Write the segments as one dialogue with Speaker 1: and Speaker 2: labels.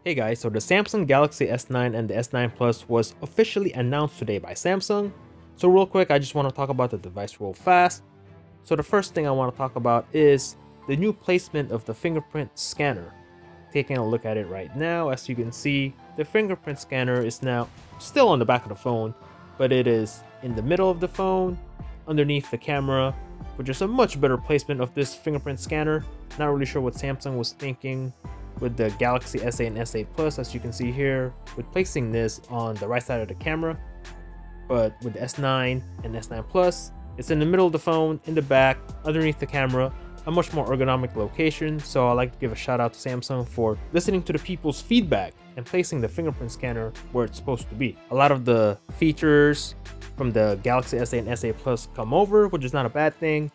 Speaker 1: Hey guys, so the Samsung Galaxy S9 and the S9 Plus was officially announced today by Samsung. So real quick, I just want to talk about the device real fast. So the first thing I want to talk about is the new placement of the fingerprint scanner. Taking a look at it right now, as you can see, the fingerprint scanner is now still on the back of the phone, but it is in the middle of the phone, underneath the camera, which is a much better placement of this fingerprint scanner. Not really sure what Samsung was thinking with the Galaxy S8 and S8 Plus, as you can see here, with placing this on the right side of the camera. But with the S9 and S9 Plus, it's in the middle of the phone, in the back, underneath the camera, a much more ergonomic location. So I'd like to give a shout out to Samsung for listening to the people's feedback and placing the fingerprint scanner where it's supposed to be. A lot of the features from the Galaxy S8 and S8 Plus come over, which is not a bad thing.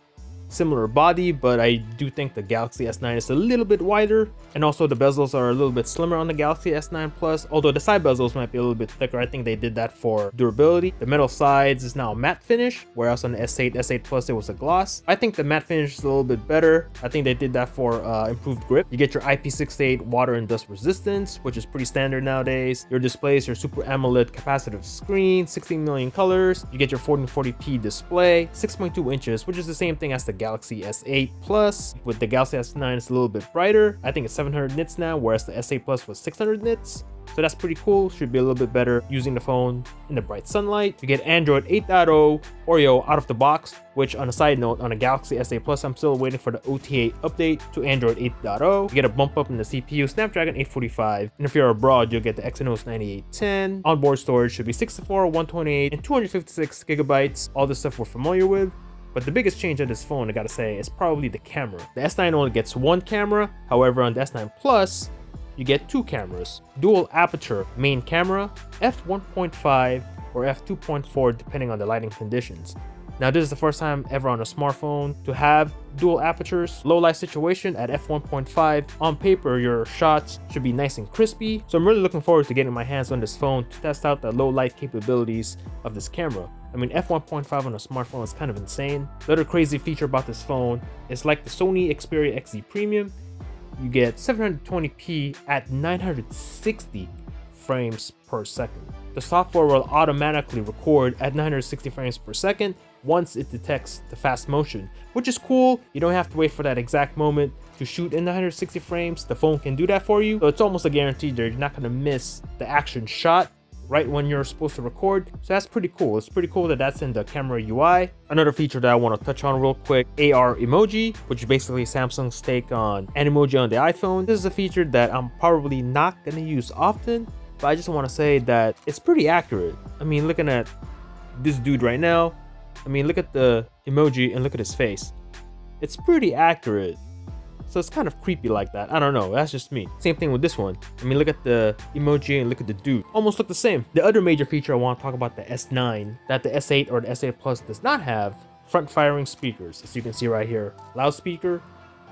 Speaker 1: Similar body, but I do think the Galaxy S9 is a little bit wider, and also the bezels are a little bit slimmer on the Galaxy S9 Plus, although the side bezels might be a little bit thicker. I think they did that for durability. The metal sides is now a matte finish, whereas on the S8, S8 Plus it was a gloss. I think the matte finish is a little bit better. I think they did that for improved grip. You get your IP68 water and dust resistance, which is pretty standard nowadays. Your displays, your Super AMOLED capacitive screen, 16 million colors. You get your 1440p display, 6.2 inches, which is the same thing as the Galaxy S8 Plus. With the Galaxy S9, it's a little bit brighter. I think it's 700 nits now, whereas the S8 Plus was 600 nits. So that's pretty cool. Should be a little bit better using the phone in the bright sunlight. You get Android 8.0 Oreo out of the box, which on a side note, on a Galaxy S8 Plus, I'm still waiting for the OTA update to Android 8.0. You get a bump up in the CPU, Snapdragon 845. And if you're abroad, you'll get the Exynos 9810. Onboard storage should be 64, 128, and 256 gigabytes. All this stuff we're familiar with. But the biggest change of this phone, I gotta say, is probably the camera. The S9 only gets one camera. However, on the S9 Plus, you get two cameras. Dual aperture main camera, f1.5 or f2.4 depending on the lighting conditions. Now this is the first time ever on a smartphone to have dual apertures. Low light situation at f1.5. On paper, your shots should be nice and crispy. So I'm really looking forward to getting my hands on this phone to test out the low light capabilities of this camera. I mean, f1.5 on a smartphone is kind of insane. The other crazy feature about this phone is like the Sony Xperia XZ Premium, you get 720p at 960 frames per second. The software will automatically record at 960 frames per second once it detects the fast motion, which is cool. You don't have to wait for that exact moment to shoot in 960 frames. The phone can do that for you. So it's almost a guarantee that you're not going to miss the action shot right when you're supposed to record. So that's pretty cool. It's pretty cool that that's in the camera UI. Another feature that I want to touch on real quick, AR Emoji, which is basically Samsung's take on Emoji on the iPhone. This is a feature that I'm probably not going to use often, but I just want to say that it's pretty accurate. I mean, looking at this dude right now, I mean, look at the emoji and look at his face. It's pretty accurate. So it's kind of creepy like that. I don't know, that's just me. Same thing with this one. I mean, look at the emoji and look at the dude. Almost look the same. The other major feature I want to talk about, the S9, that the S8 or the S8 Plus does not have, front firing speakers, as you can see right here. Loudspeaker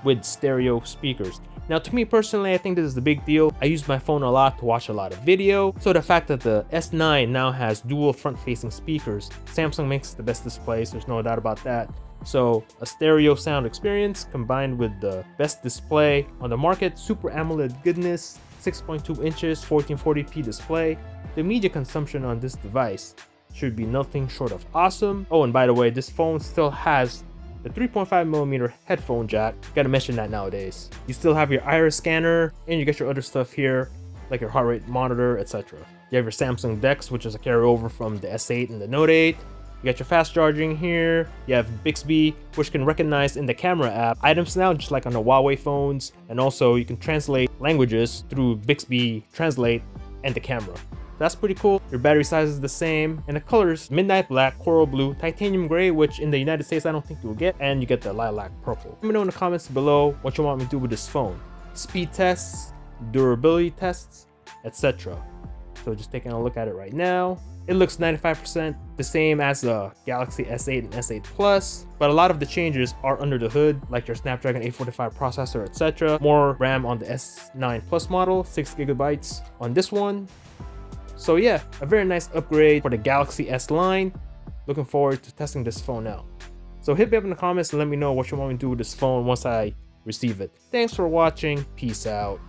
Speaker 1: with stereo speakers. Now, to me personally, I think this is the big deal. I use my phone a lot to watch a lot of video. So the fact that the S9 now has dual front-facing speakers, Samsung makes the best displays, there's no doubt about that. So a stereo sound experience combined with the best display on the market, Super AMOLED goodness, 6.2 inches, 1440p display. The media consumption on this device should be nothing short of awesome. Oh, and by the way, this phone still has the 3.5mm headphone jack. Gotta mention that nowadays. You still have your iris scanner, and you get your other stuff here, like your heart rate monitor, etc. You have your Samsung DeX, which is a carryover from the S8 and the Note 8. You got your fast charging here. You have Bixby, which can recognize in the camera app items now, just like on the Huawei phones. And also you can translate languages through Bixby Translate and the camera. That's pretty cool. Your battery size is the same. And the colors, midnight black, coral blue, titanium gray, which in the United States I don't think you'll get. And you get the lilac purple. Let me know in the comments below what you want me to do with this phone. Speed tests, durability tests, etc. So just taking a look at it right now. It looks 95% the same as the Galaxy S8 and S8 Plus, but a lot of the changes are under the hood, like your Snapdragon 845 processor, etc. More RAM on the S9 Plus model, 6 gigabytes on this one. So yeah, a very nice upgrade for the Galaxy S line. Looking forward to testing this phone out. So hit me up in the comments and let me know what you want me to do with this phone once I receive it. Thanks for watching. Peace out.